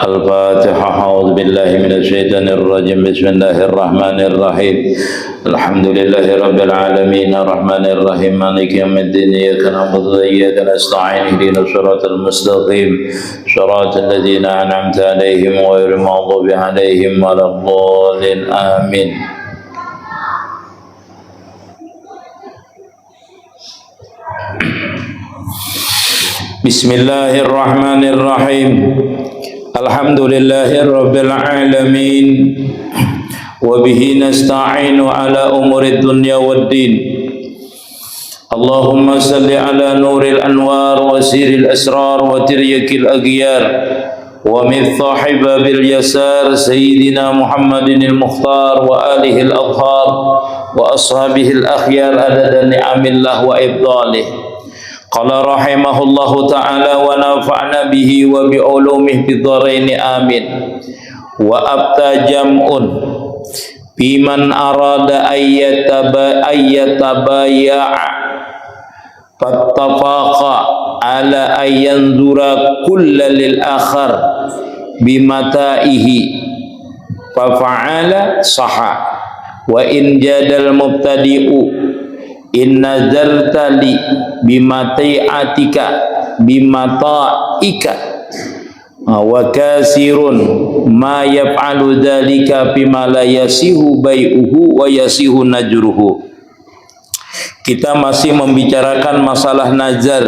الفاتحة. أعوذ بالله من الشيطان الرجيم. بسم الله الرحمن الرحيم. الحمد لله رب العالمين الرحمن الرحيم مالك يوم الدين. إياك نعبد وإياك نستعين. اهدنا الصراط المستقيم صراط الذين أنعمت عليهم غير المغضوب عليهم ولا الضالين. آمين. Bismillahirrahmanirrahim. Alhamdulillahi rabbil alamin. Wa bihi nasta'inu ala umurid dunya waddin. Allahumma salli ala nuril anwar wa siril asrar wa tiryakil aghyar wa mithahi babil yasar sayyidina Muhammadin al-Mukhtar wa alihi al-adhar wa ashabihi al-akhyar adada ni'amillah wa ibdalih. Qala rahimahullahu ta'ala wa nafa'na bihi wa bi'ulumih bidharaini amin. Wa abta jam'un biman arada ayyatabaya'a fattafaqa ala ayyanzura kulla lil akhar bimata'ihi fafa'ala saha wa in jadal mubtadi'u in nazarta li bimatai'atika bimata'ika wa kasirun ma yaf'alu dhalika bima la yasihu bai'uhu wa yasihu najruhu. Kita masih membicarakan masalah nazar.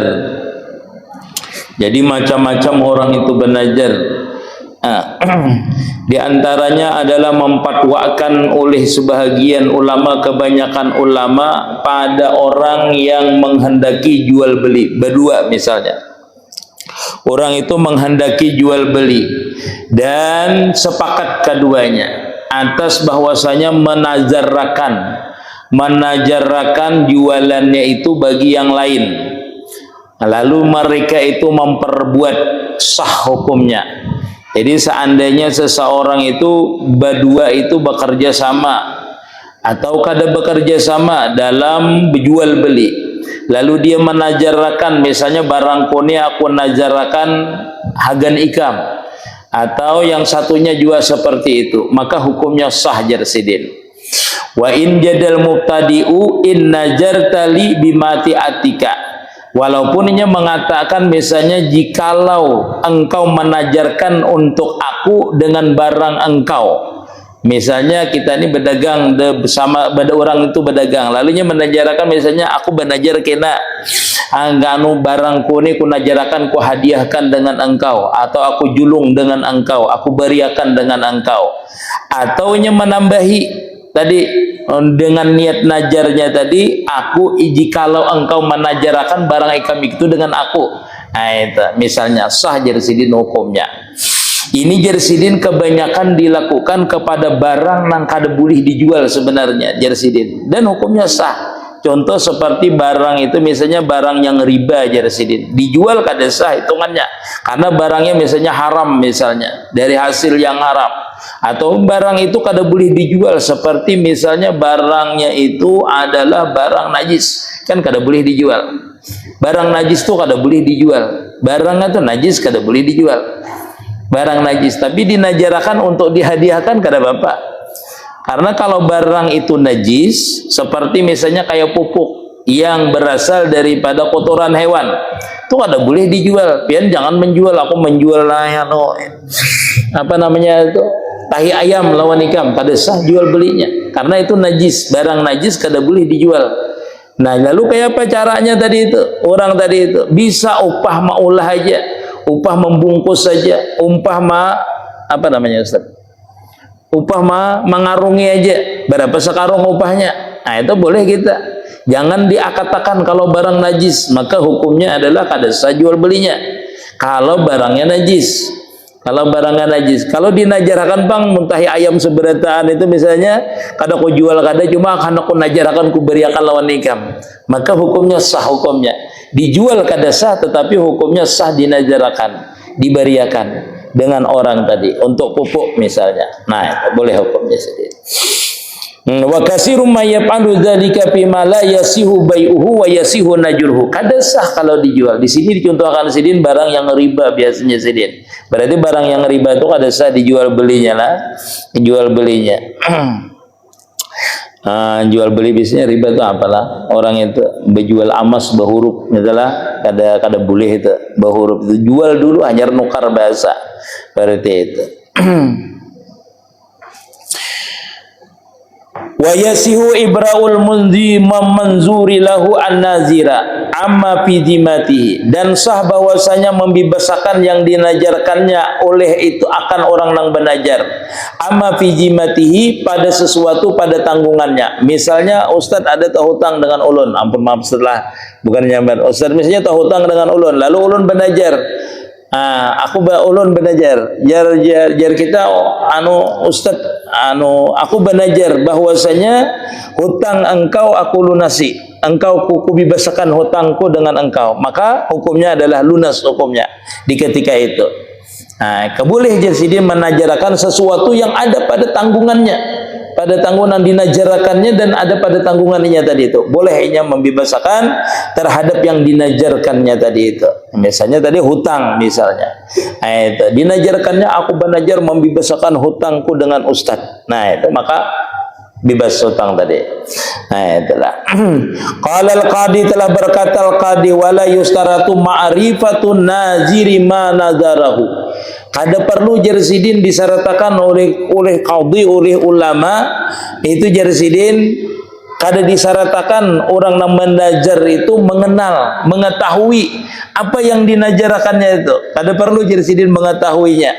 Jadi macam-macam orang itu bernazar. Di antaranya adalah memfatwakan oleh sebahagian ulama, kebanyakan ulama, pada orang yang menghendaki jual beli, berdua misalnya. Orang itu menghendaki jual beli dan sepakat keduanya atas bahwasanya menazarkan jualannya itu bagi yang lain. Lalu mereka itu memperbuat sah hukumnya. Jadi seandainya seseorang itu berdua itu bekerja sama atau kada bekerja sama dalam jual beli, lalu dia menazarkan misalnya barang koni aku nazarkan hagan ikam, atau yang satunya juga seperti itu, maka hukumnya sah jarsidin. Wa in jadal mubtadi'u in nazarta li bimati atika. Walaupun ia mengatakan misalnya jikalau engkau menajarkan untuk aku dengan barang engkau, misalnya kita ini berdagang bersama, orang itu berdagang, lalunya menajarkan misalnya aku benajar kena angganu barangku ini ku najarakan, ku hadiahkan dengan engkau, atau aku julung dengan engkau, aku beriakan dengan engkau, atau ia menambahi tadi dengan niat najarnya tadi, aku jikalau engkau menajarakan barang ikam itu dengan aku, itu misalnya sah jarsidin hukumnya. Ini jarsidin kebanyakan dilakukan kepada barang yang kada boleh dijual sebenarnya jarsidin, dan hukumnya sah. Contoh seperti barang itu misalnya barang yang riba jarsidin, dijual kada sah hitungannya karena barangnya misalnya haram, misalnya dari hasil yang haram. Atau barang itu kada boleh dijual seperti misalnya barangnya itu adalah barang najis, kan kada boleh dijual. Barang najis itu kada boleh dijual, barangnya itu najis kada boleh dijual, barang najis, tapi dinajarakan untuk dihadiahkan kada apa-apa. Karena kalau barang itu najis seperti misalnya kayak pupuk yang berasal daripada kotoran hewan, itu kada boleh dijual. Pian jangan menjual, aku menjual apa namanya itu tahi ayam lawan ikam, pada sah jual belinya karena itu najis, barang najis kada boleh dijual. Nah, lalu kayak apa caranya tadi itu? Orang tadi itu bisa upah maulah aja, upah membungkus saja, upah apa namanya Ustaz? Upah mengarungi aja, berapa sekarung upahnya. Nah, itu boleh kita. Jangan diakatakan kalau barang najis, maka hukumnya adalah kada sah jual belinya. Kalau barangnya najis. Kalau barangnya najis, kalau dinajarkan bang muntahi ayam seberataan itu misalnya kada ku jual kada, cuma karena ku najarakan ku beriakan lawan ikam, maka hukumnya sah hukumnya. Dijual kada sah, tetapi hukumnya sah dinajarakan, diberiakan dengan orang tadi untuk pupuk misalnya. Nah, itu boleh hukumnya sendiri. Wa kasirum may yaf'alu dzalika bima la yasihu bai'uhu wa yasihu najruhu. Kada sah kalau dijual. Di sini dicontohkan sidin barang yang riba biasanya sidin. Berarti barang yang riba itu kada sah dijual belinya lah. Jual belinya. Jual beli biasanya riba itu apalah? Orang itu berjual emas bahuruf misalnya kada boleh itu bahuruf itu. Jual dulu hanya nukar bahasa. Berarti itu. Wa yasihu ibra'ul manzuri lahu an-nazira amma fi dhimatihi, dan sah bahwasanya membebasakan yang dinajarkannya oleh itu akan orang nang benajar amma fi dhimatihi pada sesuatu pada tanggungannya. Misalnya Ustadz ada hutang dengan ulun, ampun maaf setelah bukan nyambar Ustadz misalnya hutang dengan ulun, lalu ulun benajar. Aku ulun benajar jar kita Ustaz aku benajar bahwasanya hutang engkau aku lunasi, engkau ku bebaskan hutangku dengan engkau, maka hukumnya adalah lunas hukumnya di ketika itu. Keboleh jadi dia menajarakan sesuatu yang ada pada tanggungannya, pada tanggungan dinajarakannya dan ada pada tanggungannya tadi itu. Bolehnya membebaskan terhadap yang dinajarkannya tadi itu. Misalnya tadi hutang misalnya. Itu dinajarkannya aku benajar membebaskan hutangku dengan ustaz. Itu maka bebas hutang tadi. Itulah. Qala al-qadi, telah berkata al-qadi, wala yustaratu ma'rifatun naziri ma nazarahu. Kada perlu jersidin disyaratkan oleh qadhi, oleh ulama itu jersidin kada disyaratkan orang yang menajar itu mengenal, mengetahui apa yang dinajarakannya itu. Kada perlu jersidin mengetahuinya.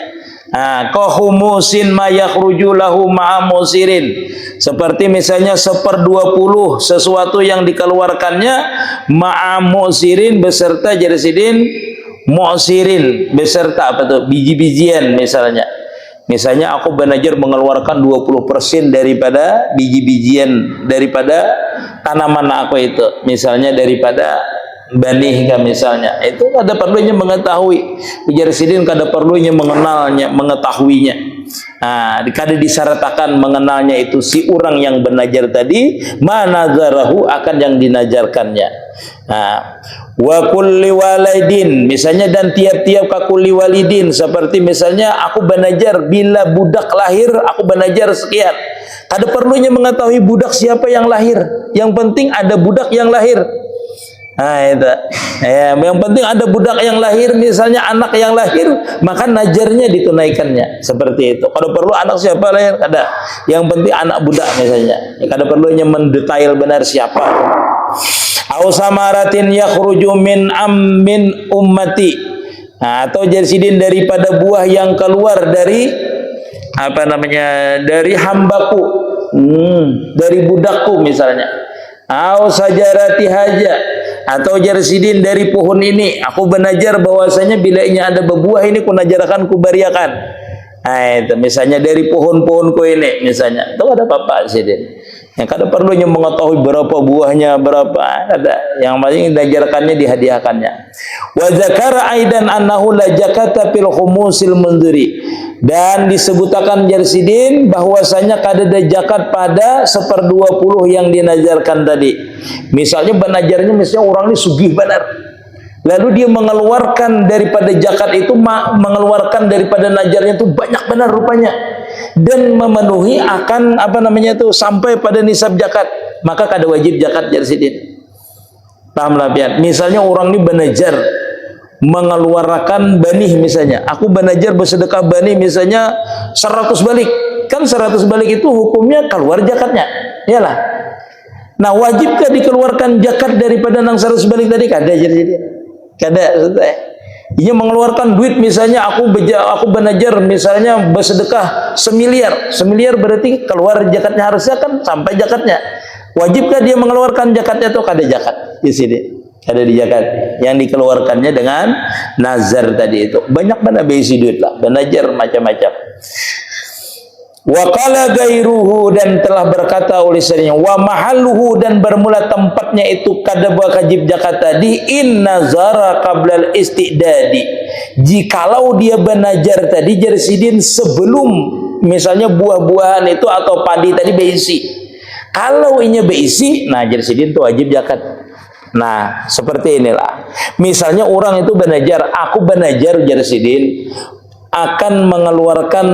Kahumusin ma yakhruju lahu ma'a musirin, seperti misalnya 1/20 sesuatu yang dikeluarkannya ma'a musirin beserta jersidin mu'sirin beserta apa tuh biji-bijian misalnya aku benajar mengeluarkan 20% daripada biji-bijian daripada tanaman aku itu, misalnya daripada banih misalnya, itu kada perlunya mengetahui ujar sidin, kada perlunya mengenalnya, mengetahuinya. Kada disyaratkan mengenalnya itu si orang yang benajar tadi manazarahu akan yang dinajarkannya. Wa kulli walidin, misalnya dan tiap-tiap ka kulli walidin, seperti misalnya aku benajar bila budak lahir aku benajar sekian. Kada perlunya mengetahui budak siapa yang lahir, yang penting ada budak yang lahir. Itu. Yang penting ada budak yang lahir, misalnya anak yang lahir, maka najarnya ditunaikannya seperti itu. Kada perlu anak siapa lahir, kada. Yang penting anak budak misalnya. Kada perlunya mendetail benar siapa. Au samaratin yakhruju min ummati, atau jersidin daripada buah yang keluar dari dari hambaku, dari budakku misalnya. Au sajarati haja, atau jersidin dari pohon ini aku benajar bahwasanya bila ini ada berbuah ini kunajarkan kubariakan. Itu misalnya dari pohon-pohonku ini misalnya, itu ada apa-apa sidin. Yang kada perlunya mengetahui berapa buahnya, berapa ada. Yang paling diajarkannya dihadiahkannya. Wa zakara aidan annahu la zakata fil khumusil munziri, dan disebutkan jersidin bahwasanya kada ada zakat pada 1/20 yang dinajarkan tadi. Misalnya benajarnya misalnya orang ini sugih benar, lalu dia mengeluarkan daripada zakat itu, mengeluarkan daripada najarnya itu banyak benar rupanya, dan memenuhi akan sampai pada nisab zakat, maka kada wajib zakat jersidin. Pahamlah pian. Misalnya orang ini benajar mengeluarkan banih, misalnya aku benajar bersedekah banih misalnya 100 balik, kan 100 balik itu hukumnya keluar zakatnya, iyalah. Nah, wajibkah dikeluarkan zakat daripada nang 100 balik tadi? Kada jersidin. Kada. Ia mengeluarkan duit misalnya aku benajar misalnya bersedekah 1 miliar berarti keluar zakatnya, harusnya kan sampai zakatnya. Wajibkah dia mengeluarkan zakatnya atau kada zakat di sini? Kada di zakat. Yang dikeluarkannya dengan nazar tadi itu. Banyak mana besi duit lah, benajar macam-macam. Wa qala gairuhu, dan telah berkata oleh selainnya, wa mahalluhu, dan bermula tempatnya itu kada wajib zakat tadi, in nazara qablal istidadi, jikalau dia benajar tadi jersidin sebelum misalnya buah-buahan itu atau padi tadi beisi, Kalau inya berisi, nah jersidin itu wajib zakat. Nah, seperti inilah. Misalnya orang itu banajar, aku banajar jersidin akan mengeluarkan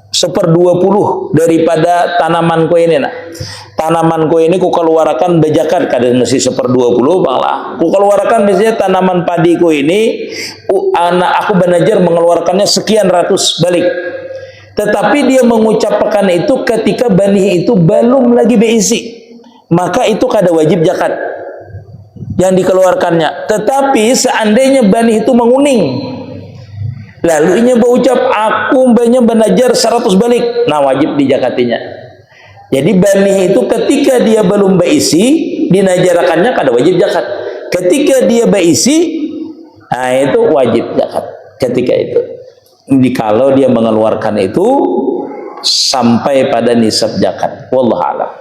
1/20 daripada tanamanku ini. Nah, tanamanku ini ku keluarkan bejakat kadang mesti 1/20 banglah. Ku keluarkan misalnya tanaman padiku ini, aku banajar mengeluarkannya sekian ratus balik. Tetapi dia mengucapkan itu ketika benih itu belum lagi berisi, maka itu kada wajib zakat yang dikeluarkannya. Tetapi seandainya benih itu menguning, lalu inya berucap aku banyak banajar 100 balik, nah wajib dijakatinya. Jadi benih itu ketika dia belum berisi, dinajarakannya kada wajib zakat. Ketika dia berisi, nah itu wajib zakat ketika itu. Kalau dia mengeluarkan itu sampai pada nisab zakat. Wallahu a'lam.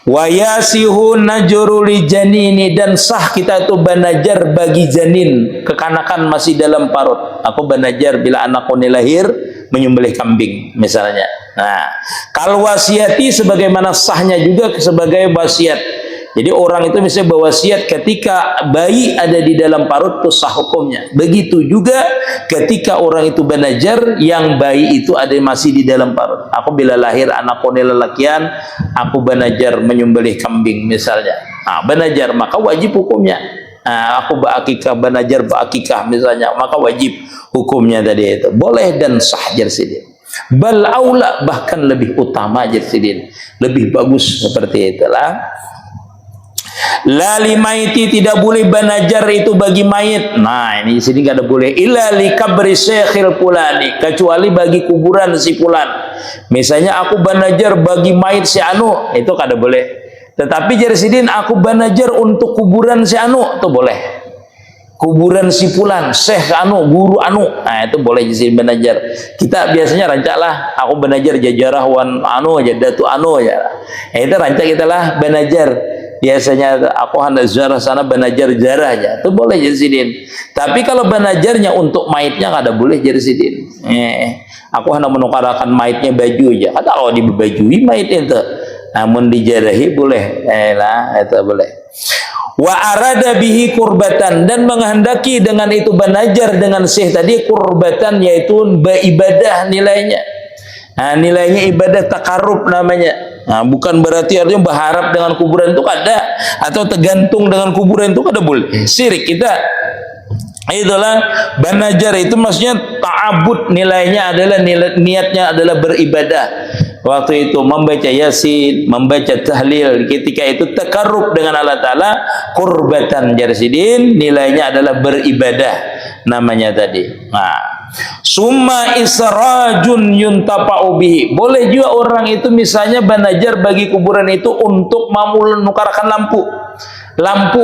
Wa yasihu najru li janini, dan sah kita itu banajar bagi janin, kekanakan masih dalam parut. Aku banajar bila anakku ini lahir menyembelih kambing misalnya. Nah, kal wasiati sebagaimana sahnya juga sebagai wasiat. Jadi orang itu misalnya berwasiat ketika bayi ada di dalam parut itu sah hukumnya. Begitu juga ketika orang itu banajar yang bayi itu ada masih di dalam parut. Aku bila lahir anakku ini lelakian, aku banajar menyembelih kambing misalnya. Nah, banajar maka wajib hukumnya. Nah, aku berakikah banajar berakikah misalnya, maka wajib hukumnya tadi itu. Boleh dan sah jersidin. Bal aula, bahkan lebih utama jersidin. Lebih bagus seperti itulah. Lali maiti, tidak boleh banajar itu bagi mayit. Nah, ini sini enggak ada boleh. Illa li kabri syekhil fulani, kecuali bagi kuburan si fulan. Misalnya aku banajar bagi mayit si anu, itu kada boleh. Tetapi jersidin aku banajar untuk kuburan si anu, itu boleh. Kuburan si fulan, syekh anu, guru anu, nah itu boleh jersidin banajar. Kita biasanya rancaklah aku banajar jajarah wan anu aja, datu anu aja. Itu rancak kita lah banajar. Biasanya aku hendak ziarah sana banajar jarahnya, itu boleh jersidin. Tapi kalau banajarnya untuk mayitnya kada boleh jersidin. Aku hendak menukarkan mayitnya baju aja. Kata kalau dibajui mayit itu, namun dijarahi boleh. Lah itu boleh. Wa arada bihi kurbatan, dan menghendaki dengan itu banajar dengan syekh tadi kurbatan, yaitu beribadah nilainya. Nah, nilainya ibadah takarrub namanya. Nah, bukan berarti artinya berharap dengan kuburan itu kada, atau tergantung dengan kuburan itu kada boleh. Syirik kita. Itulah banajar itu maksudnya ta'abud, nilainya adalah niatnya adalah beribadah. Waktu itu membaca yasin, membaca tahlil, ketika itu takarrub dengan Allah Ta'ala, kurbatan jarsidin, nilainya adalah beribadah namanya tadi. Nah, summa israjun yuntafa'u bihi, boleh juga orang itu misalnya banajar bagi kuburan itu untuk menukarkan lampu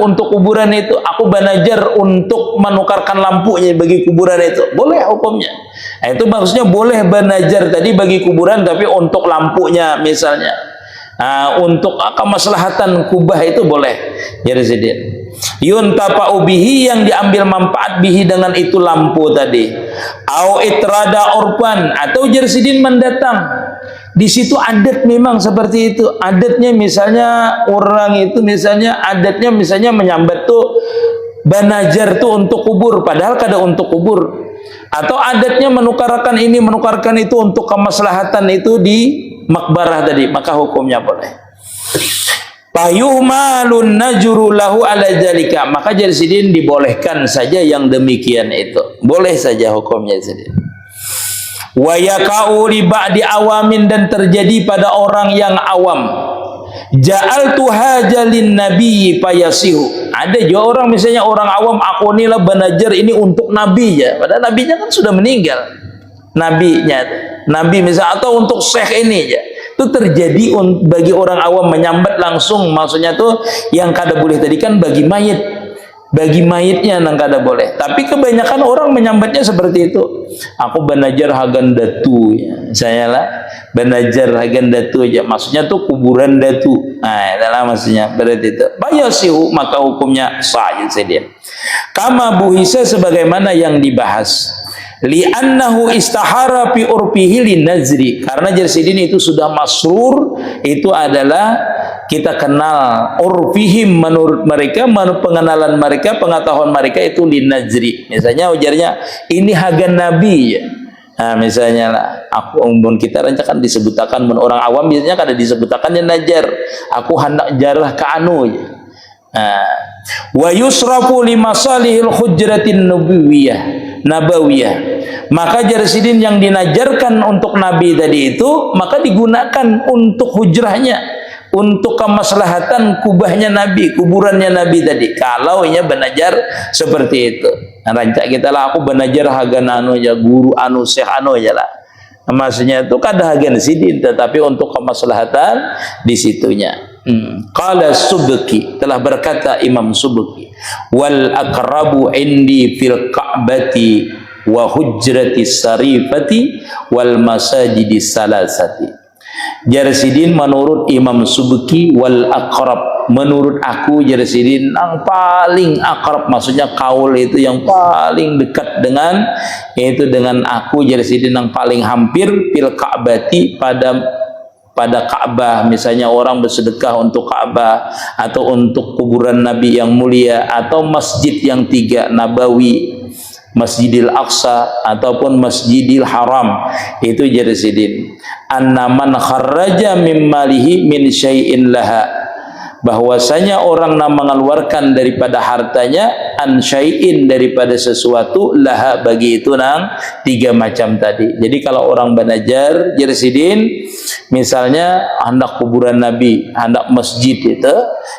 untuk kuburan itu. Aku banajar untuk menukarkan lampunya bagi kuburan itu, boleh hukumnya. Nah, itu maksudnya boleh banajar tadi bagi kuburan, tapi untuk lampunya misalnya, untuk kemaslahatan kubah itu boleh jersidin. Yuntafa'u bihi, yang diambil manfaat bihi dengan itu lampu tadi. Au itrada urban, atau jersidin mendatang. Di situ adat memang seperti itu. Adatnya misalnya orang itu misalnya adatnya misalnya menyambat tuh banajar tuh untuk kubur, padahal kada untuk kubur. Atau adatnya menukarkan ini menukarkan itu untuk kemaslahatan itu di makbarah tadi, maka hukumnya boleh. Fayuhmalun najru lahu ala zalika, maka jersidin dibolehkan saja yang demikian itu. Boleh saja hukumnya jersidin. Wa yaka'u li ba'di awamin, dan terjadi pada orang yang awam. Ja'altu hajalin nabi fayasihu. Ada juga orang misalnya orang awam, aku inilah banajar ini untuk nabi ya. Padahal nabinya kan sudah meninggal. Nabi misalnya, atau untuk syekh ini ya. Itu terjadi bagi orang awam menyambat langsung, maksudnya tuh yang kada boleh tadi kan bagi mayit, bagi mayitnya yang kada boleh. Tapi kebanyakan orang menyambatnya seperti itu. Aku banajar hagan datu ya. Saya lah banajar hagan datu aja, maksudnya tuh kuburan datu. Nah, itulah maksudnya berarti itu. Bayasihu, maka hukumnya sah saja. Kama buhisa, sebagaimana yang dibahas. li'annahu istahara fi urfihi linazri, karena Jersidin itu sudah masyhur, itu adalah kita kenal urfihim, menurut mereka, menurut pengenalan mereka, pengetahuan mereka itu linazri. Misalnya ujarnya ini hagan nabi ya. Nah, misalnya lah, aku umbun kita rancakan disebutakan men orang awam biasanya kada disebutakannya najar. Aku hendak jarah ke anu ya. Wa yusrafu li masalihil hujratin nabawiyah. Maka Jersidin yang dinajarkan untuk nabi tadi itu maka digunakan untuk hujrahnya, untuk kemaslahatan kubahnya nabi, kuburannya nabi tadi. Kalau inya benajar seperti itu. Nah, rancak kita lah aku benajar hagan anu ya, guru anu syekh anu ya lah. Maksudnya itu kada hagan sidin, tetapi untuk kemaslahatan di situnya. Qala Subki, telah berkata Imam Subki, wal aqrabu indi fil ka'bati wa hujrati sarifati wal masajidi salasati. Jersidin menurut Imam Subki, wal aqrab, menurut aku Jersidin yang paling akrab, maksudnya kaul itu yang paling dekat dengan, yaitu dengan aku Jersidin yang paling hampir fil ka'bati, pada Ka'bah. Misalnya orang bersedekah untuk Ka'bah atau untuk kuburan Nabi yang mulia, atau masjid yang tiga Nabawi, Masjidil Aqsa ataupun Masjidil Haram, itu Jersidin. Anna man kharraja min malihi min syai'in laha, bahwasanya orang yang mengeluarkan daripada hartanya an syai'in, daripada sesuatu, laha, bagi itu nang tiga macam tadi. Jadi kalau orang banajar Jersidin misalnya hendak kuburan Nabi, hendak masjid itu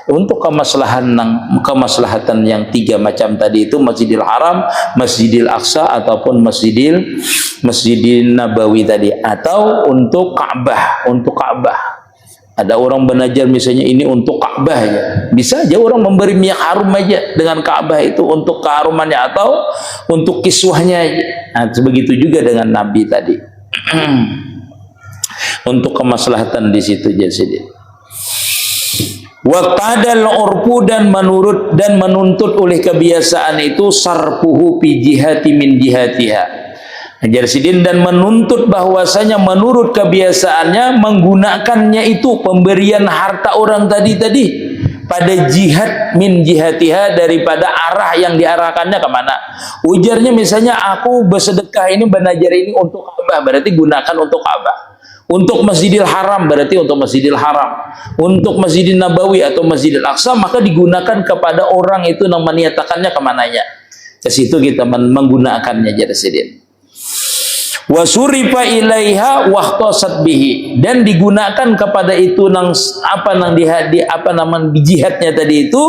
untuk kemaslahatan yang tiga macam tadi itu, Masjidil Haram, Masjidil Aqsa ataupun Masjidil Nabawi tadi, atau untuk Ka'bah, untuk Ka'bah. Ada orang belajar misalnya ini untuk Ka'bah ya. Bisa aja orang memberi minyak harum aja dengan Ka'bah itu untuk keharumannya atau untuk kiswahnya aja. Nah, begitu juga dengan Nabi tadi. Untuk kemaslahatan di situ jadi. Wa qadal urfu, dan menurut dan menuntut oleh kebiasaan itu sarfuhu fi jihati min jihatiha. Jersidin dan menuntut bahwasanya menurut kebiasaannya menggunakannya itu pemberian harta orang tadi pada jihad min jihatiha, daripada arah yang diarahkannya kemana. Ujarnya misalnya aku bersedekah ini, banajar ini untuk Ka'bah, berarti gunakan untuk Ka'bah. Untuk Masjidil Haram berarti untuk Masjidil Haram. Untuk Masjidil Nabawi atau Masjidil Aqsa maka digunakan kepada orang itu yang meniatakannya kemananya. Ke situ kita menggunakannya Jersidin. Wasurifa ilaiha wahtasat bihi, dan digunakan kepada itu nang di jihadnya tadi itu,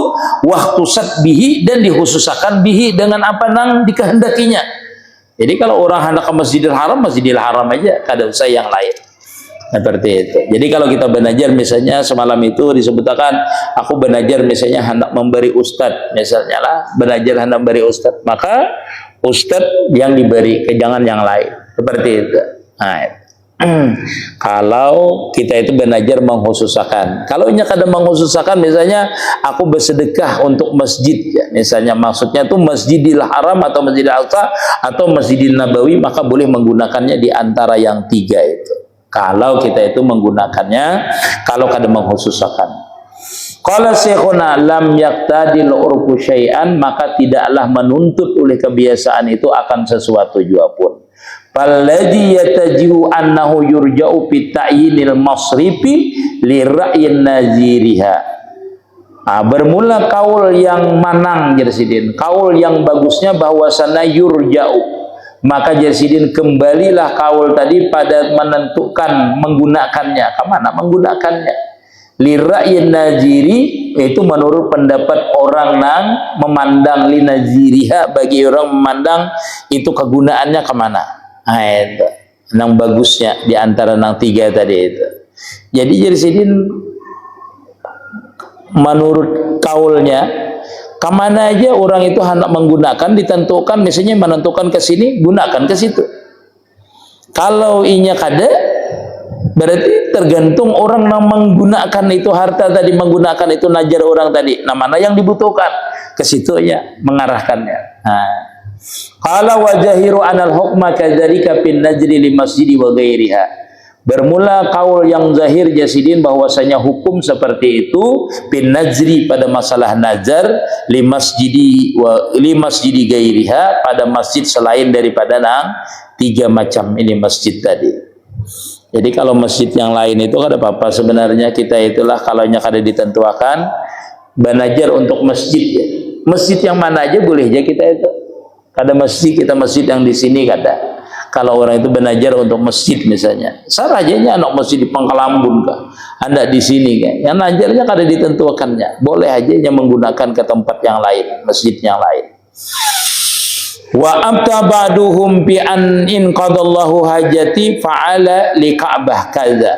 wahtasat bihi, dan dikhususakan bihi dengan apa nang dikehendakinya. Jadi kalau orang hendak ke Masjidil Haram aja, kada usah yang lain. Seperti itu. Jadi kalau kita belajar misalnya semalam itu disebutkan aku belajar misalnya hendak memberi ustad, misalnya lah belajar hendak memberi ustad, maka ustad yang diberi, jangan yang lain. Seperti itu. Nah, kalau kita itu belajar mengkhususakan. Kalau ini kadang mengkhususakan, misalnya aku bersedekah untuk masjid, ya, misalnya maksudnya itu Masjidil Haram atau Masjidil Aqsa atau Masjidil Nabawi, maka boleh menggunakannya di antara yang tiga itu. Kalau kita itu menggunakannya, kalau kadang mengkhususakan. Qala syekhuna lam yaqtadil urfu syai'an, maka tidaklah menuntut oleh kebiasaan itu akan sesuatu jua pun. Falladhi yatajihu annahu yurja'u fi ta'yinil masrifi li ra'yin naziriha. Bermula kaul yang manang Jersidin, kaul yang bagusnya bahwasana yurja'u, maka Jersidin kembalilah kaul tadi pada menentukan menggunakannya, kemana menggunakannya. Li ra'yin naziri, itu menurut pendapat orang yang memandang, li naziriha, bagi orang memandang itu kegunaannya kemana. Nah, itu yang bagusnya di antara yang tiga tadi itu. Jadi Jersidin menurut kaulnya kemana aja orang itu hendak menggunakan, ditentukan, misalnya menentukan ke sini, gunakan ke situ. Kalau inya kada, berarti tergantung orang yang menggunakan itu harta tadi, menggunakan itu najar orang tadi, nah mana yang dibutuhkan, ke situ ya mengarahkannya. Nah, Qala wa jahiru anal hukma kadzalika bin najri li masjidi wa ghairiha. Bermula kaul yang zahir Jasidin bahwasanya hukum seperti itu bin najri pada masalah nazar li masjidi ghairiha pada masjid selain daripada tiga macam ini masjid tadi. Jadi kalau masjid yang lain itu kada apa-apa sebenarnya, kita itulah kalau nya kada ditentuakan banajar untuk masjid ya. Masjid yang mana aja boleh aja kita itu. Kada masjid kita masjid yang di sini kada. Kalau orang itu belajar untuk masjid misalnya, sarajanya anak masjid di Pangkalambun kah, anda di sini kan, yang najarnya kada ditentukannya, boleh aja yang menggunakan ke tempat yang lain, masjid yang lain. Wa abtabaduhum bi an in qadallahu hajati fa'ala li Ka'bah kadza.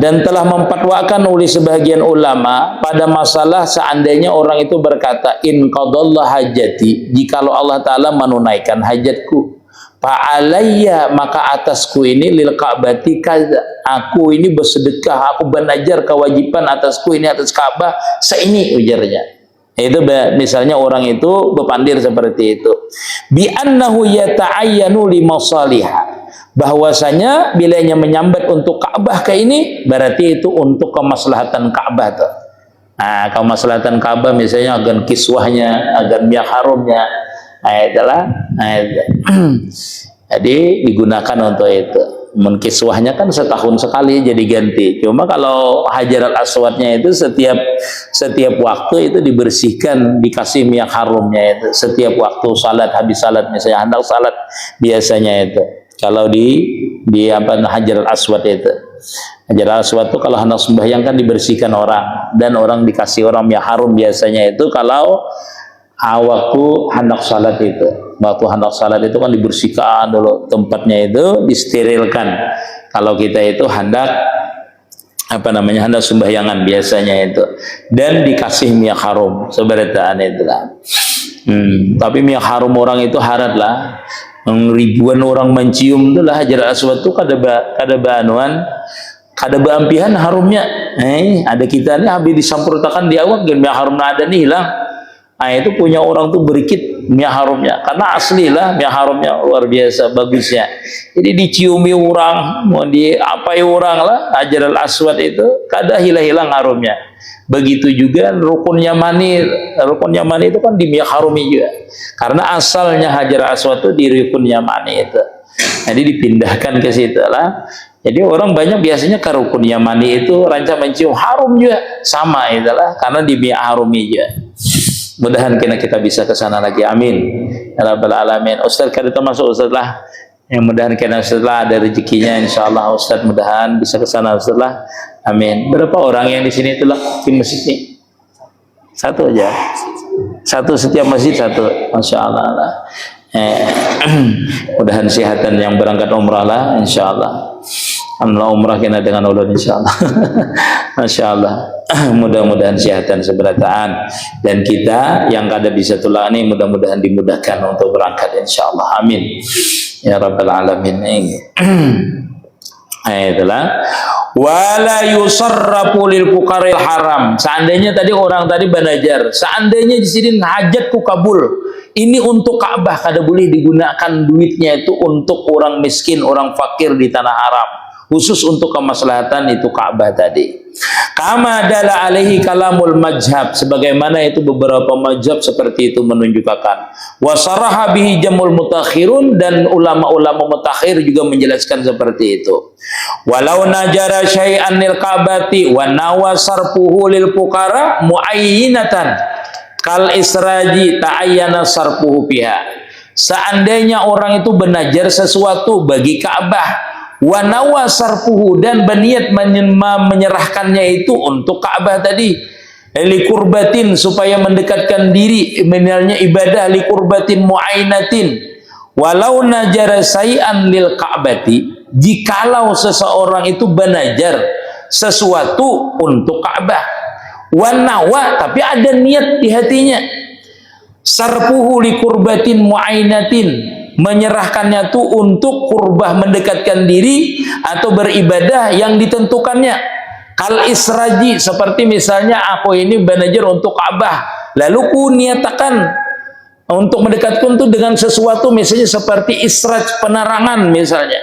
Dan telah memfatwakan oleh sebagian ulama pada masalah seandainya orang itu berkata in qadallahu hajati, jikalau Allah Ta'ala menunaikan hajatku, fa'alayya maka atasku ini lil Ka'bati kadza, aku ini bersedekah, aku banajar kewajiban atasku ini atas Ka'bah seini ujarnya. Itu misalnya orang itu berpandir seperti itu. Bi annahu yata'ayyanu li masalihah, bahwasanya bilanya menyambat untuk Ka'bah ke ini berarti itu untuk kemaslahatan Ka'bah tuh. Nah, kemaslahatan Ka'bah misalnya agar kiswahnya, agar miyak harumnya, itulah. Jadi digunakan untuk itu. Menkiswahnya kan setahun sekali jadi ganti. Cuma kalau Hajar al-Aswadnya itu setiap waktu itu dibersihkan, dikasih minyak harumnya itu. Setiap waktu salat, habis salat misalnya hendak salat biasanya itu. Kalau di apa Hajar al-Aswad itu. Hajar al-Aswad itu kalau hendak sembahyang kan dibersihkan orang, dan orang dikasih orang minyak harum biasanya itu kalau waktu hendak salat itu. Waktu hendak salat itu kan dibersihkan dulu tempatnya, itu disterilkan. Kalau kita itu hendak hendak sembahyangan biasanya itu, dan dikasih minyak harum seberataan itulah. Tapi minyak harum orang itu harat lah. Ribuan orang mencium itulah Hajar al-Aswad itu kada ampihan harumnya. Ada kita nih habis disamprutakan di awak dan minyak harumnya ada nih hilang. Itu punya orang tuh berikit minyak harumnya, karena asli lah minyak harumnya luar biasa bagusnya. Jadi diciumi orang, mau diapai orang lah Hajar al-Aswad itu kada hilang harumnya. Begitu juga rukun Yamani itu kan di minyak harumi juga, karena asalnya Hajar al-Aswad itu di rukun Yamani itu. Jadi dipindahkan ke situ lah. Jadi orang banyak biasanya ke rukun Yamani itu rancang mencium harum juga, sama itulah karena di minyak harumi juga. Mudahan kita bisa ke sana lagi, amin ya rabbal alamin. Ustaz kada termasuk Ustaz lah, yang mudahan setelah ada rezekinya insyaallah Ustaz mudahan bisa ke sana Ustaz lah, amin. Berapa orang yang di sini itulah di masjid ini? Satu aja, satu setiap masjid satu, masyaallah lah. Mudahan sehatan yang berangkat umrah lah insyaallah. Alhamdulillah umrah kena dengan ulun insyaallah. Masyaallah. Mudah-mudahan sehatan seberataan, dan kita yang kada bisa tulang ini mudah-mudahan dimudahkan untuk berangkat insyaallah, amin ya rabbal alamin. Itulah wala yusarrafu lil fuqaril haram. Seandainya tadi orang tadi banajar, seandainya di sini hajatku kabul, ini untuk Ka'bah, kada boleh digunakan duitnya itu untuk orang miskin, orang fakir di tanah haram, khusus untuk kemaslahatan itu Ka'bah tadi. Kama dala alaihi kalamul majhab, sebagaimana itu beberapa majhab seperti itu menunjukkan. Wa saraha bihi jamul mutakhirun, dan ulama-ulama mutakhir juga menjelaskan seperti itu. Walau najara syai'an lil Ka'bati wa nawa sarfuhu lil fuqara muayyinatan kal israji ta'ayyana sarfuhu biha. Seandainya orang itu benajar sesuatu bagi Ka'bah, wa nawa sarfuhu, dan berniat menyerahkannya itu untuk Ka'bah tadi, likurbatin, supaya mendekatkan diri, menilainya ibadah likurbatin muainatin, walau najara sayan lil Ka'bati, jikalau seseorang itu banajar sesuatu untuk Ka'bah, wa nawa, tapi ada niat di hatinya, sarfuhu likurbatin muainatin, menyerahkannya tuh untuk kurbah, mendekatkan diri atau beribadah yang ditentukannya. Kal israji, seperti misalnya aku ini banajar untuk Ka'bah, lalu ku niatakan Untuk mendekatkan itu dengan sesuatu misalnya seperti israj, penerangan misalnya.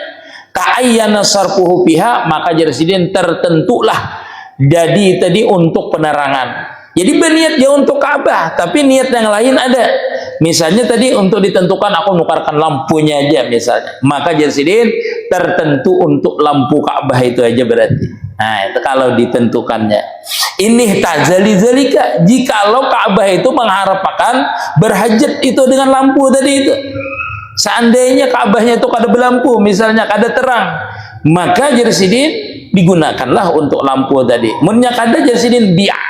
Ta'ayyana sarfuhu biha, maka Jersidin tertentulah jadi tadi untuk penerangan. Jadi berniat dia untuk Ka'bah, tapi niat yang lain ada. Misalnya tadi untuk ditentukan aku nukarkan lampunya aja misalnya. Maka Jersidin tertentu untuk lampu Ka'bah itu aja berarti. Nah, itu kalau ditentukannya. Ini tazali zalika, jikalau Ka'bah itu mengharapkan berhajat itu dengan lampu tadi itu. Seandainya Ka'bahnya itu kada berlampu, misalnya kada terang, maka Jersidin digunakanlah untuk lampu tadi. Munnya kada Jersidin bi'a.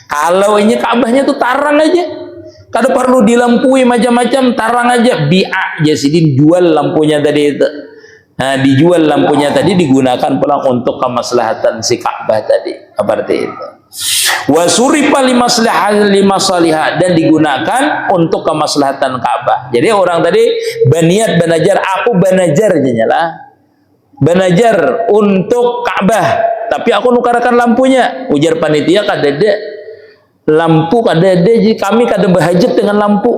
Kalau ini Ka'bahnya itu tarang aja, kada perlu dilampui macam-macam, tarang aja, bi'a Jersidin jual lampunya tadi itu. Nah, dijual lampunya tadi digunakan pula untuk kemaslahatan si Ka'bah tadi, seperti itu. Wasuripa limaslihah, dan digunakan untuk kemaslahatan Ka'bah. Jadi orang tadi berniat banajar, aku banajar lah, banajar untuk Ka'bah, tapi aku nukarkan lampunya. Ujar panitia kadada lampu, kadada, jadi kami kada berhajat dengan lampu.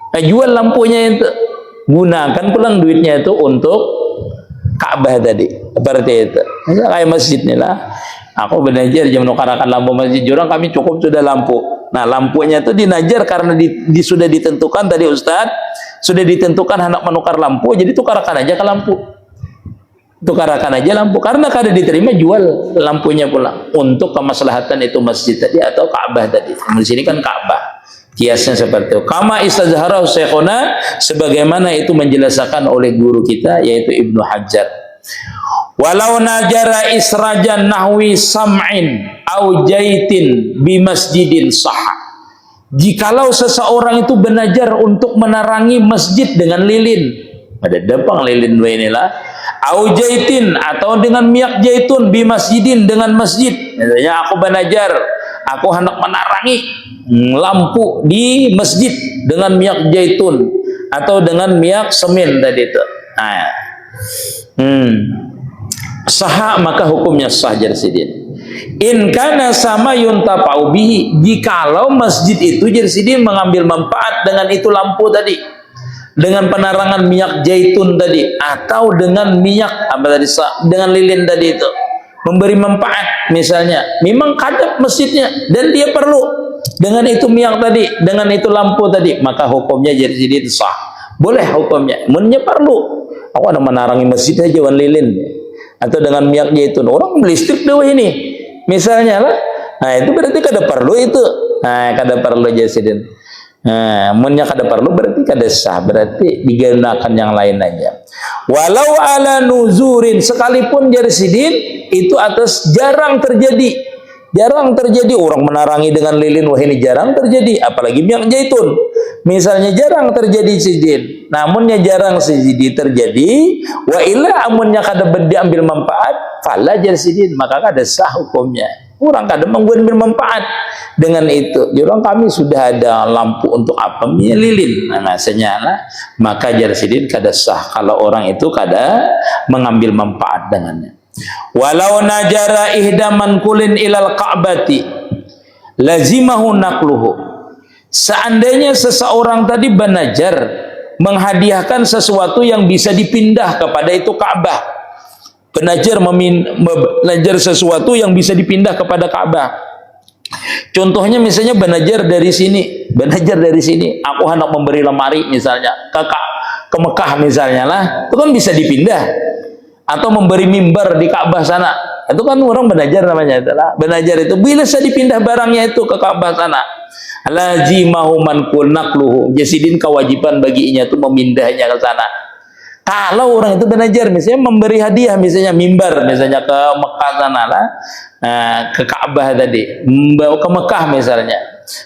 Nah, jual lampunya itu, gunakan pulang duitnya itu untuk Ka'bah tadi, seperti itu. Kayak masjid nih lah, aku belajar jam nukarakan lampu masjid jurang, kami cukup sudah lampu. Nah, lampunya itu dinajar karena sudah ditentukan tadi Ustaz, sudah ditentukan hendak menukar lampu, jadi tukarkan aja ke lampu, tukarkan aja lampu, karena kada diterima jual lampunya pulang untuk kemaslahatan itu masjid tadi atau Ka'bah tadi. Di sini kan Ka'bah. Kiasnya seperti itu. Kama istazharahu syekhuna, sebagaimana itu menjelaskan oleh guru kita yaitu Ibnu Hajar. Walau najara israjan nahwi sam'in au jaitin bi masjidin sahha. Jikalau seseorang itu benajar untuk menerangi masjid dengan lilin, ada depang lilin dua inilah, au jaitin atau dengan minyak zaitun bi masjidin, dengan masjid. Misalnya aku benajar, aku hendak menerangi lampu di masjid dengan minyak zaitun atau dengan minyak semen tadi itu. Nah, sah, maka hukumnya sah Jersidin. In kana sama yuntafa'u bihi, jikalau masjid itu Jersidin mengambil manfaat dengan itu lampu tadi, dengan penerangan minyak zaitun tadi atau dengan minyak apa tadi, dengan lilin tadi itu, memberi manfaat misalnya, memang kadap masjidnya dan dia perlu dengan itu minyak tadi, dengan itu lampu tadi, maka hukumnya jadi sah, boleh hukumnya. Munnya perlu, aku ada menarangi masjid aja wan lilin atau dengan minyak zaitun, orang listrik dewa ini misalnya lah, nah itu berarti kada perlu itu, nah kada perlu Jersidin. Nah, munnya kada perlu berarti kada sah, berarti digunakan yang lain aja. Walau ala nuzurin, sekalipun Jersidin itu atas jarang terjadi. Jarang terjadi orang menarangi dengan lilin, wah ini jarang terjadi, apalagi minyak zaitun. Misalnya jarang terjadi sidin. Namunnya jarang sidin terjadi, wa illa amunnya kada diambil manfaat, fala Jersidin, maka kada sah hukumnya. Orang kada mengambil manfaat dengan itu. Orang kami sudah ada lampu untuk apa? Minyak lilin. Nah, senyala, maka Jersidin kada sah kalau orang itu kada mengambil manfaat dengannya. Walau najara ihdaman kulin ilal ka'bati lazimahu nakluhu. Seandainya seseorang tadi banajar menghadiahkan sesuatu yang bisa dipindah kepada itu Ka'bah, banajar sesuatu yang bisa dipindah kepada Ka'bah. Contohnya misalnya banajar dari sini, aku hendak memberi lemari misalnya ke Mekah misalnya lah, itu kan bisa dipindah. Atau memberi mimbar di Ka'bah sana, itu kan orang belajar namanya itulah. Belajar itu bila saya dipindah barangnya itu ke Ka'bah sana, lazimahu man kulnaqluhu, Jersidin kewajiban baginya itu memindahnya ke sana. Kalau orang itu belajar misalnya memberi hadiah misalnya mimbar misalnya ke Mekah sana lah, ke Ka'bah tadi, membawa ke Mekah misalnya,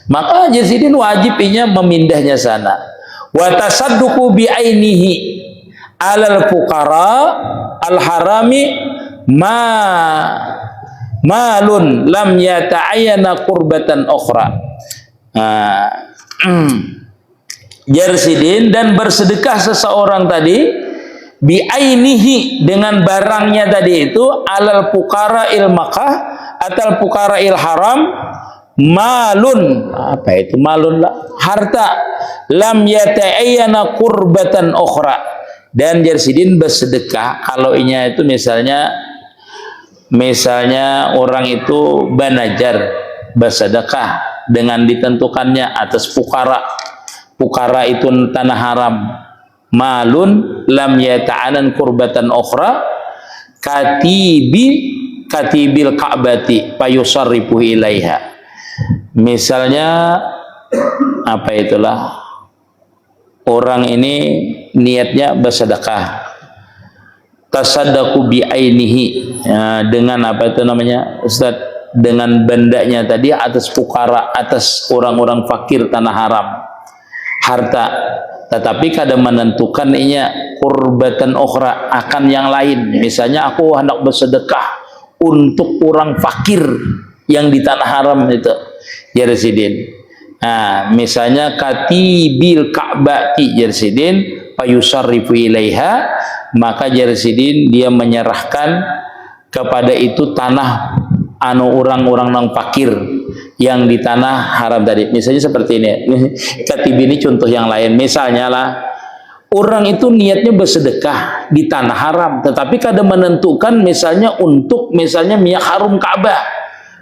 maka Jersidin wajibnya memindahnya sana. Wa tasadduqu bi ainihi alal fuqara al harami malun lam yata'ayyana qurbatan ukhra. Jersidin, dan bersedekah seseorang tadi biainihi, dengan barangnya tadi itu, alal fuqara il Makkah atau fuqara il haram, malun, apa itu malun lah, harta, lam yata'ayyana qurbatan ukhra, dan jarsidin bersedekah kalau inya itu misalnya orang itu banajar bersedekah dengan ditentukannya atas fukara itu tanah haram, malun lam yata'anan qurbatan ukhra katibil ka'bati payusarrifu ilaiha. Misalnya apa itulah, orang ini niatnya bersedekah, tasaddaqu bi ainihi, dengan apa itu namanya Ustaz, dengan bandanya tadi atas fukara, atas orang-orang fakir tanah haram, harta, tetapi kadang menentukan inya qurbatan ukhra, akan yang lain. Misalnya aku hendak bersedekah untuk orang fakir yang di tanah haram itu, jarsidin. Nah, misalnya katibil ka'bati, jarsidin payusarrifu ilaiha, maka jarsidin dia menyerahkan kepada itu tanah orang-orang yang fakir yang di tanah haram tadi. Misalnya seperti ini. Katib ini contoh yang lain. Misalnya lah, orang itu niatnya bersedekah di tanah haram, tetapi kadang menentukan misalnya untuk misalnya minyak harum Ka'bah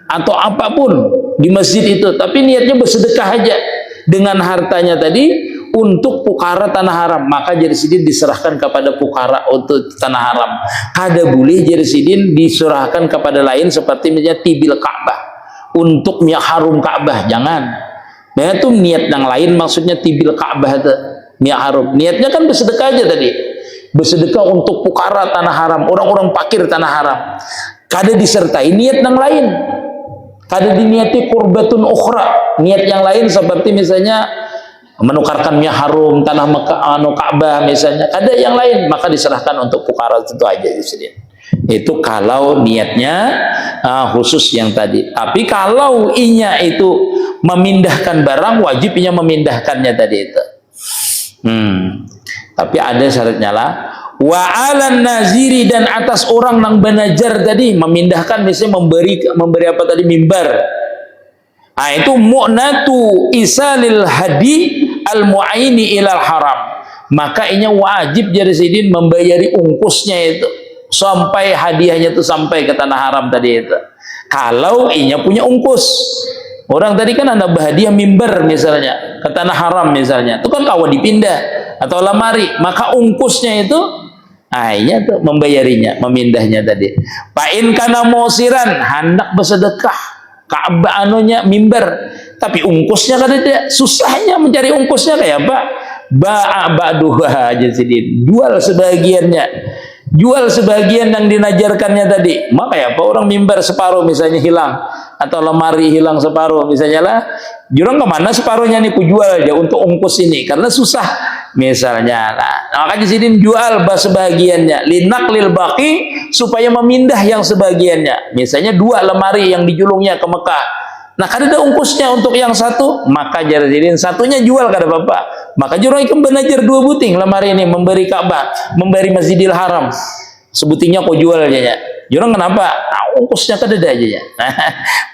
atau apapun di masjid itu, tapi niatnya bersedekah aja dengan hartanya tadi untuk pukara tanah haram, maka jarsidin diserahkan kepada pukara untuk tanah haram. Kada boleh jarsidin diserahkan kepada lain seperti misalnya tibil Ka'bah untuk minyak harum Ka'bah, jangan. Nah itu niat yang lain, maksudnya tibil Ka'bah itu minyak harum, niatnya kan bersedekah aja tadi, bersedekah untuk pukara tanah haram, orang-orang fakir tanah haram. Kada disertai niat yang lain, kada diniati qurbatun ukhra, niat yang lain seperti misalnya menukarkan minyak harum tanah Ka'bah misalnya, ada yang lain, maka diserahkan untuk pukara itu aja disini. Itu kalau niatnya khusus yang tadi. Tapi kalau inya itu memindahkan barang, wajib inya memindahkannya tadi itu. Tapi ada syaratnya lah. Wa 'alan naziri, dan atas orang yang banajar tadi memindahkan, misalnya memberi apa tadi, mimbar. Nah, itu mu'natu isalil hadi al mu'aini ilal haram, maka inya wajib jarsidin membayari ungkusnya itu sampai hadiahnya itu sampai ke tanah haram tadi itu. Kalau inya punya ungkus, orang tadi kan ada berhadiah mimbar misalnya ke tanah haram misalnya, itu kan kawan dipindah atau lamari, maka ungkusnya itu inya tuh membayarinya, memindahnya tadi. Pain kana musiran, hendak bersedekah Ka'bah anunya mimbar, tapi ungkusnya kan ada, susahnya mencari ungkusnya kayak apa? Ba'duha jarsidin, jual sebagian yang dinajarkannya tadi. Maka ya apa, orang mimbar separuh misalnya hilang, atau lemari hilang separuh misalnya lah, jurang kemana separuhnya nih, ku jual aja untuk ungkus ini karena susah misalnya lah. Maka jarsidin jual sebagiannya, linaklil baqi, supaya memindah yang sebagiannya. Misalnya 2 lemari yang dijulungnya ke Mekah, nah kada ada ungkusnya untuk yang satu, maka jarsidin satunya jual kada apa-apa. Maka jurang ikan benajar 2 buting lemari ini, memberi Ka'bah, memberi Masjidil Haram, sebutingnya kau jual aja ya. Jurang kenapa? Nah, ungkusnya kada ada aja ya.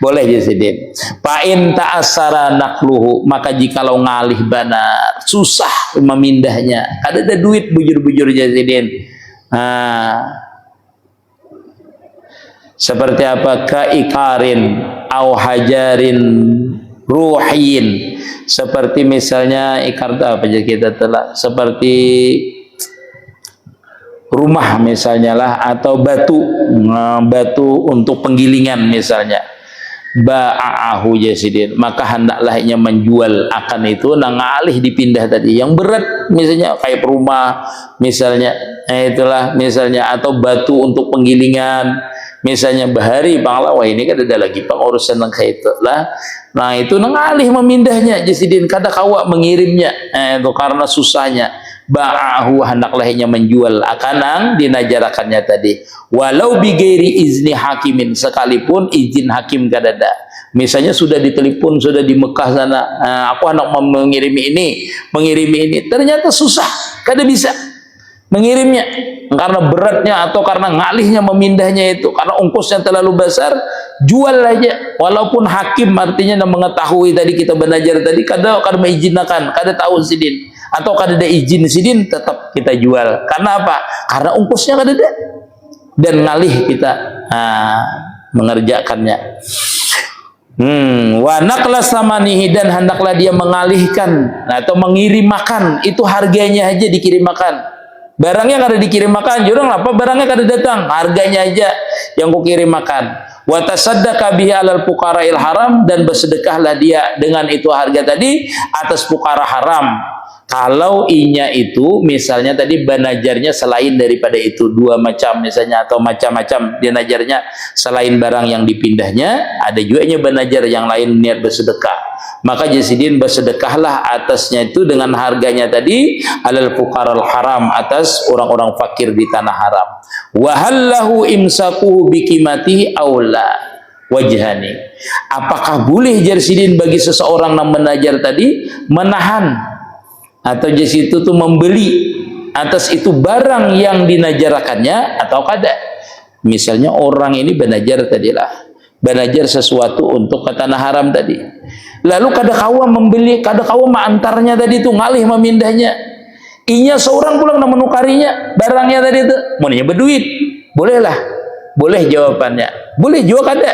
Boleh jarsidin. Fa'in ta'assara nakluhu, maka jikalau ngalih banar, susah memindahnya, kada ada duit bujur-bujur jarsidin. Seperti apa? Kaikarin au hajarin ruhiyin, seperti misalnya ikar apa aja kita telah, seperti rumah misalnya lah, atau batu untuk penggilingan misalnya. Ba'ahu jarsidin, maka hendaklah ia menjual akan itu, ngalih dipindah tadi yang berat misalnya kayak rumah misalnya, itulah misalnya, atau batu untuk penggilingan misalnya. Bahari Bangla, wah ini kan ada lagi pengurusan yang kayak itu lah. Nah itu ngalih memindahnya jarsidin, kada kawa mengirimnya, itu karena susahnya. Ba'ahu, hendaklah ia menjual akan yang dinajarakannya tadi, walau bighairi izni hakimin, sekalipun izin hakim kada ada. Misalnya sudah ditelepon, sudah di Mekah sana, aku hendak mengirimi ini, ternyata susah, kada bisa. mengirimnya, karena beratnya atau karena ngalihnya memindahnya itu, karena ongkosnya terlalu besar, jual aja. Walaupun hakim artinya mengetahui tadi kita belajar tadi, kada mengizinkan, kada tahu sidin, atau kada ada izin sidin, tetap kita jual. Karena apa? Karena ongkosnya kada ada dan ngalih kita mengerjakannya. Wa naqla samanihi, dan hendaklah dia mengalihkan atau mengirimkan itu harganya aja dikirimkan. Barangnya kada dikirimkan, jurang apa barangnya kada datang, harganya aja yang ku kirimkan. Wa tasaddaqa bihi alal fuqara'il haram, dan bersedekahlah dia dengan itu harga tadi atas fuqara haram. Kalau inya itu misalnya tadi banajarnya selain daripada itu dua macam misalnya, atau macam-macam dia najarnya selain barang yang dipindahnya, ada juga nya banajar yang lain niat bersedekah, maka jasidin bersedekahlah atasnya itu dengan harganya tadi alal fuqaral haram, atas orang-orang fakir di tanah haram. Wa hallahu imsakuhu bikimatihi aula wajhani, apakah boleh jarsidin bagi seseorang yang menajar tadi menahan atau di situ tuh membeli atas itu barang yang dinajarakannya atau kada. Misalnya orang ini banajar tadilah, banajar sesuatu untuk ke tanah haram tadi, lalu kada kawa membeli, kada kawa mengantarnya tadi itu, ngalih memindahnya, inya seorang pulang menukarinya barangnya tadi itu, monenya berduit, bolehlah, boleh jawabannya, boleh juga kada,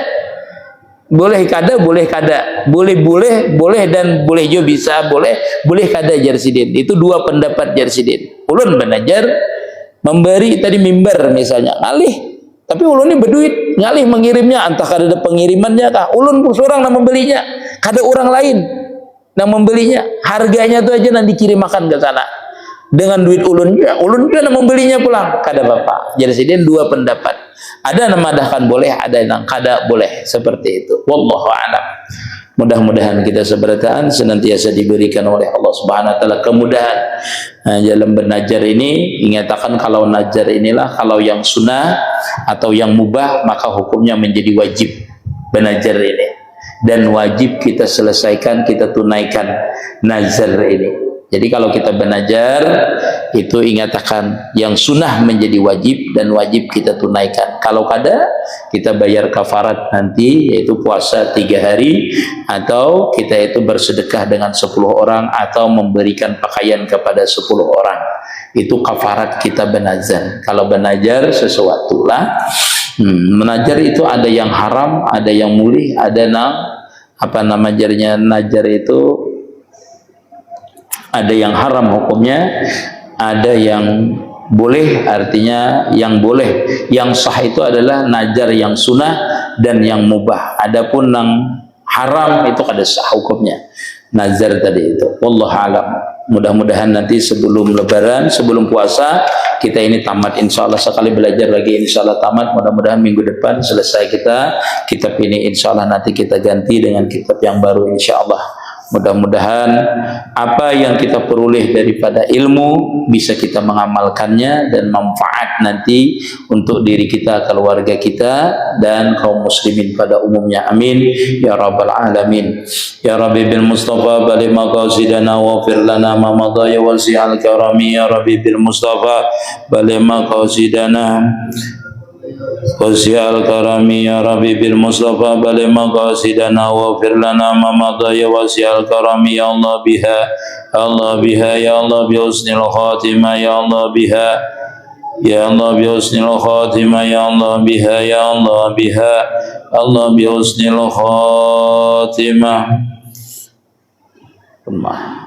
boleh kada, boleh kada, boleh dan boleh juga bisa, boleh kada jarsidin. Itu dua pendapat jarsidin. Ulun banajar memberi tadi mimbar misalnya, ngalih, tapi ulun ini berduit, ngalih mengirimnya, entah kada ada pengirimannya kah, ulun seorang yang membelinya, kada orang lain yang membelinya, harganya tu aja nanti dikirimkan ke sana dengan duit ulun juga yang membelinya pulang, kada apa-apa. Jarsidin dua pendapat. Ada yang madahkan boleh, ada yang kada boleh, seperti itu. Wallahu a'lam. Mudah-mudahan kita seberataan senantiasa diberikan oleh Allah Subhanahu wa taala kemudahan dalam belajar ini. Ingatakan kalau najar inilah, kalau yang sunnah atau yang mubah, maka hukumnya menjadi wajib belajar ini, dan wajib kita selesaikan, kita tunaikan nazar ini. Jadi kalau kita belajar itu ingatakan yang sunnah menjadi wajib dan wajib kita tunaikan. Kalau kada, kita bayar kafarat nanti, yaitu puasa 3 hari, atau kita itu bersedekah dengan 10 orang, atau memberikan pakaian kepada 10 orang. Itu kafarat kita benajar. Kalau benajar sesuatu lah, menajar itu ada yang haram, ada yang mulih, ada yang apa namanya najar itu ada yang haram hukumnya, ada yang boleh, artinya yang boleh, yang sah itu adalah najar yang sunnah dan yang mubah. Adapun yang haram itu kada sah hukumnya nazar tadi itu. Wallahu a'lam. Mudah-mudahan nanti sebelum lebaran, sebelum puasa, kita ini tamat insyaallah. Sekali belajar lagi insyaallah tamat. Mudah-mudahan minggu depan selesai kita kitab ini, insyaallah nanti kita ganti dengan kitab yang baru insyaallah. Mudah-mudahan apa yang kita peroleh daripada ilmu bisa kita mengamalkannya dan manfaat nanti untuk diri kita, keluarga kita, dan kaum muslimin pada umumnya. Amin ya rabbal alamin. Ya Rabbi bil Mustafa bali maqasidana wa fir lana ma madha ya wasi'al karami. Ya Rabbi bil Mustafa bali maqasidana wasi'al karami. Ya Rabbi bil Mustafa bali maqasidana wa fir lana ma madha ya wasi'al karami. Ya Allah biha, ya Allah biha, ya Allah bi husnil khatimah, ya Allah biha, ya Allah bi husnil khatimah, ya Allah biha, ya Allah biha, Allah bi husnil khatimah. Allah